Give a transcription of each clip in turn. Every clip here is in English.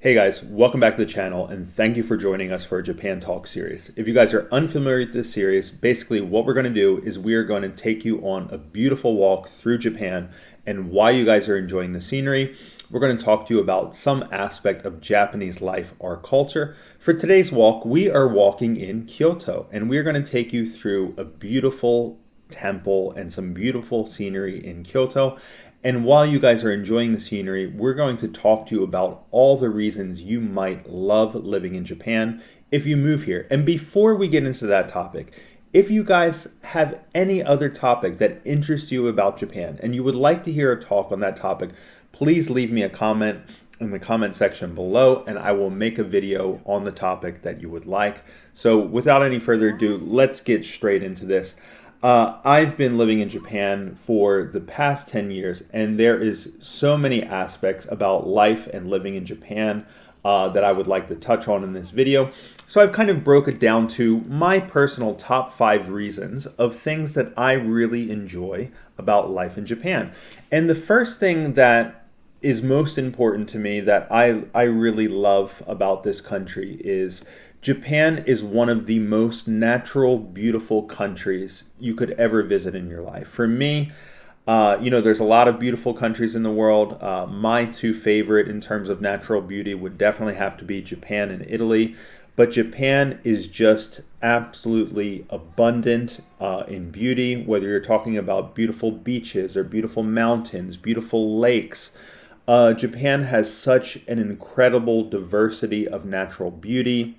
Hey guys, welcome back to the channel and thank you for joining us for a Japan Talk series. If you guys are unfamiliar with this series, basically what we're going to do is we are going to take you on a beautiful walk through Japan and why you guys are enjoying the scenery. We're going to talk to you about some aspect of Japanese life or culture. For today's walk, we are walking in Kyoto and we're going to take you through a beautiful temple and some beautiful scenery in Kyoto. And while you guys are enjoying the scenery, we're going to talk to you about all the reasons you might love living in Japan if you move here. And before we get into that topic, if you guys have any other topic that interests you about Japan and you would like to hear a talk on that topic, please leave me a comment in the comment section below and I will make a video on the topic that you would like. So without any further ado, let's get straight into this. I've been living in Japan for the past 10 years, and there is so many aspects about life and living in Japan that I would like to touch on in this video. So I've kind of broke it down to my personal top 5 reasons of things that I really enjoy about life in Japan. And the first thing that is most important to me that I really love about this country is Japan is one of the most natural, beautiful countries you could ever visit in your life. For me, there's a lot of beautiful countries in the world. My two favorite in terms of natural beauty would definitely have to be Japan and Italy. But Japan is just absolutely abundant in beauty, whether you're talking about beautiful beaches or beautiful mountains, beautiful lakes. Japan has such an incredible diversity of natural beauty.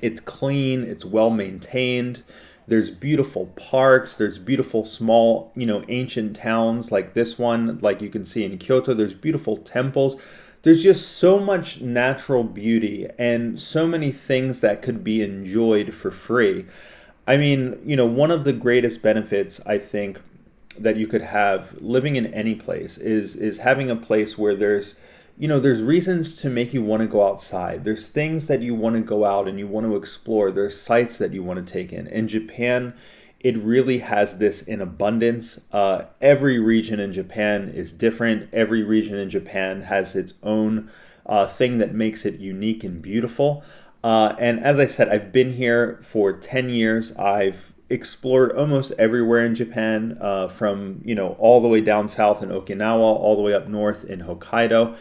It's clean, it's well maintained. There's beautiful parks, there's beautiful small, ancient towns like this one, like you can see in Kyoto. There's beautiful temples. There's just so much natural beauty and so many things that could be enjoyed for free. I mean, one of the greatest benefits I think that you could have living in any place is having a place where there's reasons to make you want to go outside. There's things that you want to go out and you want to explore. There's sights that you want to take in. In Japan, it really has this in abundance. Every region in Japan is different. Every region in Japan has its own thing that makes it unique and beautiful. And as I said, I've been here for 10 years. I've explored almost everywhere in Japan, from all the way down south in Okinawa, all the way up north in Hokkaido.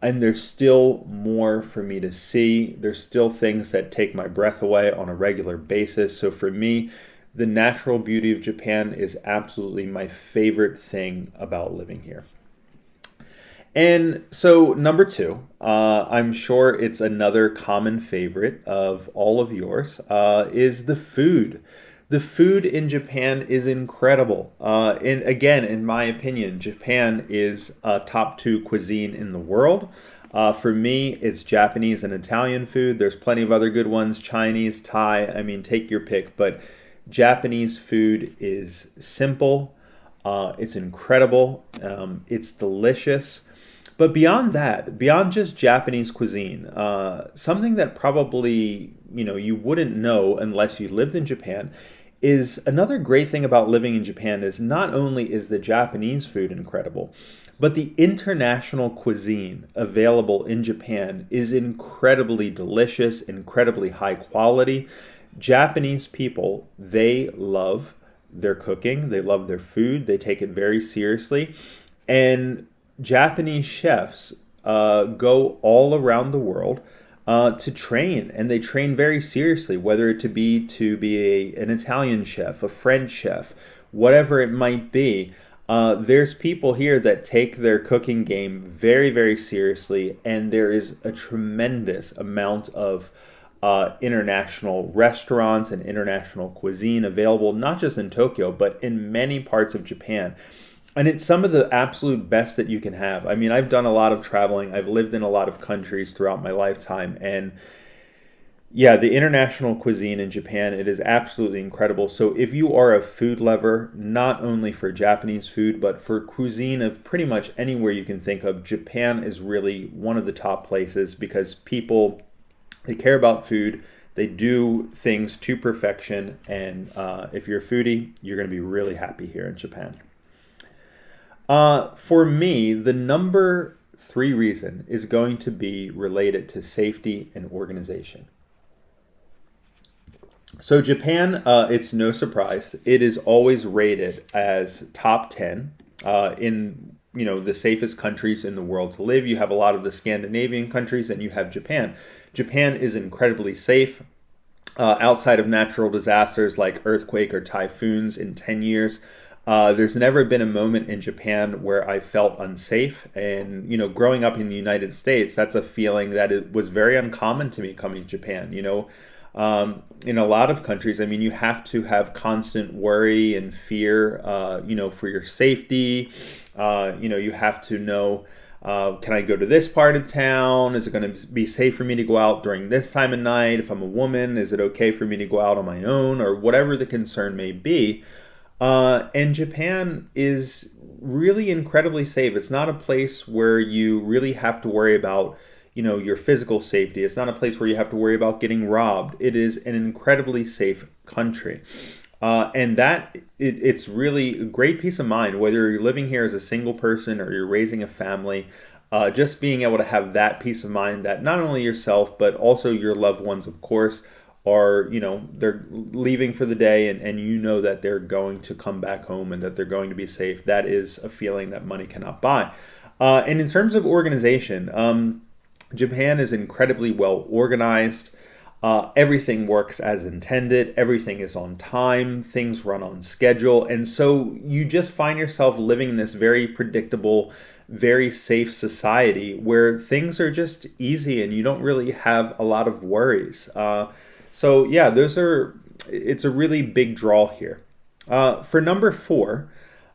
And there's still more for me to see. There's still things that take my breath away on a regular basis. So for me, the natural beauty of Japan is absolutely my favorite thing about living here. And so number 2, I'm sure it's another common favorite of all of yours, is the food. The food in Japan is incredible. And again, in my opinion, Japan is top 2 cuisine in the world. For me, it's Japanese and Italian food. There's plenty of other good ones, Chinese, Thai. I mean, take your pick. But Japanese food is simple. It's incredible. It's delicious. But beyond that, beyond just Japanese cuisine, something that probably you wouldn't know unless you lived in Japan is another great thing about living in Japan is not only is the Japanese food incredible, but the international cuisine available in Japan is incredibly delicious, incredibly high quality. Japanese people, they love their cooking, they love their food, they take it very seriously. And Japanese chefs go all around the world to train, and they train very seriously, whether it to be an Italian chef, a French chef, whatever it might be. There's people here that take their cooking game very, very seriously, and there is a tremendous amount of international restaurants and international cuisine available, not just in Tokyo, but in many parts of Japan. And it's some of the absolute best that you can have. I mean, I've done a lot of traveling. I've lived in a lot of countries throughout my lifetime. And yeah, the international cuisine in Japan, it is absolutely incredible. So if you are a food lover, not only for Japanese food, but for cuisine of pretty much anywhere you can think of, Japan is really one of the top places because people, they care about food. They do things to perfection. And if you're a foodie, you're going to be really happy here in Japan. For me, the number three reason is going to be related to safety and organization. So Japan, it's no surprise, it is always rated as top 10 in the safest countries in the world to live. You have a lot of the Scandinavian countries, and you have Japan. Japan is incredibly safe. Outside of natural disasters like earthquake or typhoons in 10 years, there's never been a moment in Japan where I felt unsafe. And, growing up in the United States, that's a feeling that it was very uncommon to me coming to Japan. In a lot of countries, you have to have constant worry and fear, for your safety. You have to know, can I go to this part of town? Is it going to be safe for me to go out during this time of night? If I'm a woman, is it okay for me to go out on my own? Or whatever the concern may be. And Japan is really incredibly safe. It's not a place where you really have to worry about, your physical safety. It's not a place where you have to worry about getting robbed. It is an incredibly safe country. And it's really a great peace of mind, whether you're living here as a single person or you're raising a family. Just being able to have that peace of mind that not only yourself, but also your loved ones, of course, are, they're leaving for the day, and that they're going to come back home and that they're going to be safe. That is a feeling that money cannot buy. And in terms of organization, Japan is incredibly well organized. Everything works as intended. Everything is on time. Things run on schedule. And so you just find yourself living in this very predictable, very safe society where things are just easy and you don't really have a lot of worries. So yeah, it's a really big draw here. For number 4,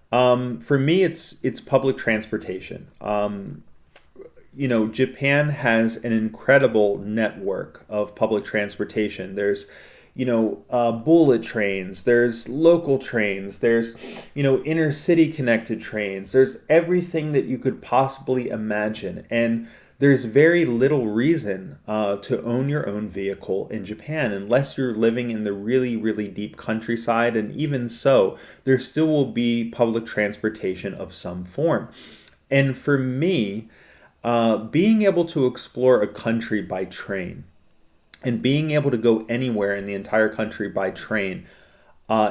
for me, it's public transportation. Japan has an incredible network of public transportation. There's, bullet trains, there's local trains, there's, inner city connected trains. There's everything that you could possibly imagine. And there's very little reason to own your own vehicle in Japan unless you're living in the really, really deep countryside. And even so, there still will be public transportation of some form. And for me, being able to explore a country by train and being able to go anywhere in the entire country by train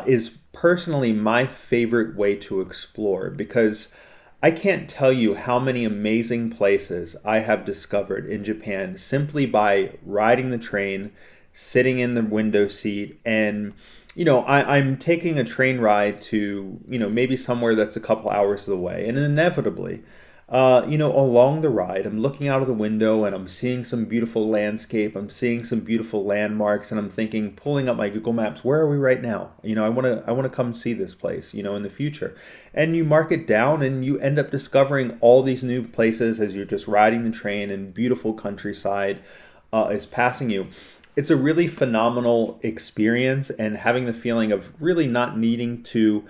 is personally my favorite way to explore, because I can't tell you how many amazing places I have discovered in Japan simply by riding the train, sitting in the window seat, and I'm taking a train ride to maybe somewhere that's a couple hours away, and inevitably along the ride, I'm looking out of the window and I'm seeing some beautiful landscape. I'm seeing some beautiful landmarks, and I'm thinking, pulling up my Google Maps, where are we right now? I want to come see this place, in the future. And you mark it down, and you end up discovering all these new places as you're just riding the train, and beautiful countryside is passing you. It's a really phenomenal experience, and having the feeling of really not needing to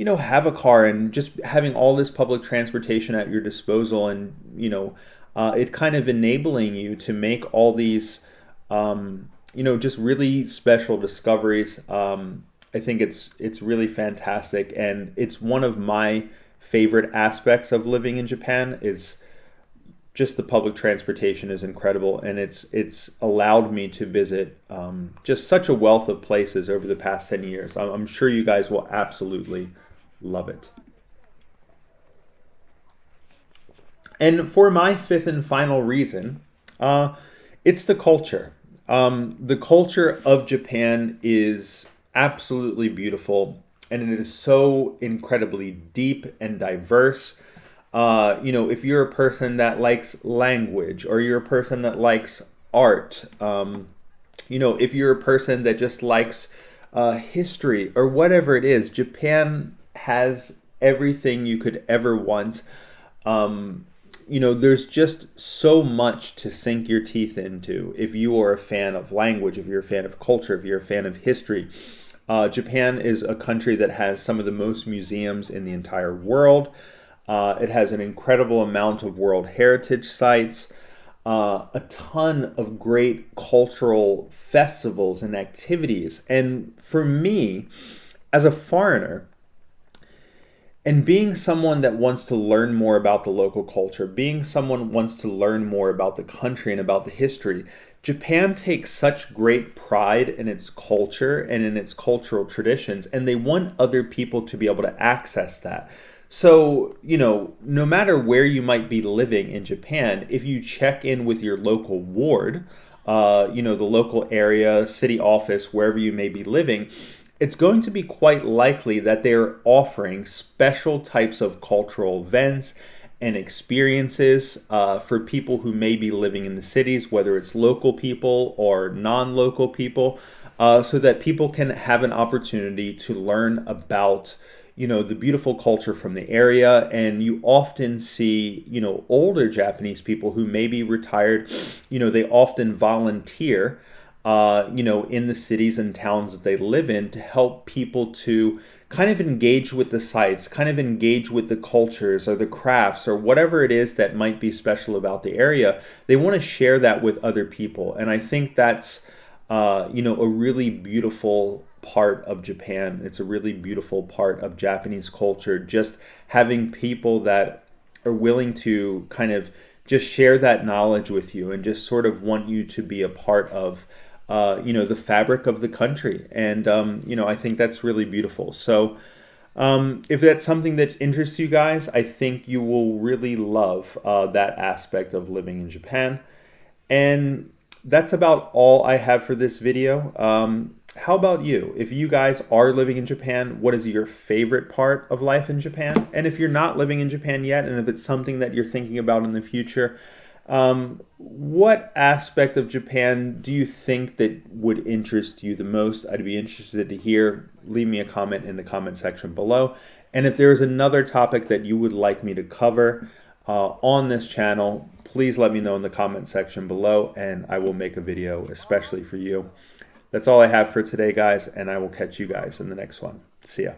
have a car and just having all this public transportation at your disposal, and, it kind of enabling you to make all these, just really special discoveries. I think it's really fantastic, and it's one of my favorite aspects of living in Japan is just the public transportation is incredible, and it's allowed me to visit just such a wealth of places over the past 10 years. I'm sure you guys will absolutely love it. And for my 5th and final reason, it's the culture. The culture of Japan is absolutely beautiful, and it is so incredibly deep and diverse. If you're a person that likes language, or you're a person that likes art, if you're a person that just likes history, or whatever it is, Japan has everything you could ever want. There's just so much to sink your teeth into if you are a fan of language, if you're a fan of culture, if you're a fan of history. Japan is a country that has some of the most museums in the entire world. It has an incredible amount of World Heritage sites, a ton of great cultural festivals and activities. And for me, as a foreigner, And being someone that wants to learn more about the local culture, being someone who wants to learn more about the country and about the history, Japan takes such great pride in its culture and in its cultural traditions, and they want other people to be able to access that. So, no matter where you might be living in Japan, if you check in with your local ward, the local area, city office, wherever you may be living, it's going to be quite likely that they're offering special types of cultural events and experiences for people who may be living in the cities, whether it's local people or non local people, so that people can have an opportunity to learn about the beautiful culture from the area. And you often see older Japanese people who may be retired. They often volunteer in the cities and towns that they live in to help people to kind of engage with the sites, kind of engage with the cultures or the crafts or whatever it is that might be special about the area. They want to share that with other people. And I think that's, a really beautiful part of Japan. It's a really beautiful part of Japanese culture, just having people that are willing to kind of just share that knowledge with you and just sort of want you to be a part of the fabric of the country. And, I think that's really beautiful. So if that's something that interests you guys, I think you will really love that aspect of living in Japan. And that's about all I have for this video. How about you? If you guys are living in Japan, what is your favorite part of life in Japan? And if you're not living in Japan yet, and if it's something that you're thinking about in the future, what aspect of Japan do you think that would interest you the most? I'd be interested to hear. Leave me a comment in the comment section below. And if there's another topic that you would like me to cover on this channel, please let me know in the comment section below, and I will make a video especially for you. That's all I have for today, guys, and I will catch you guys in the next one. See ya.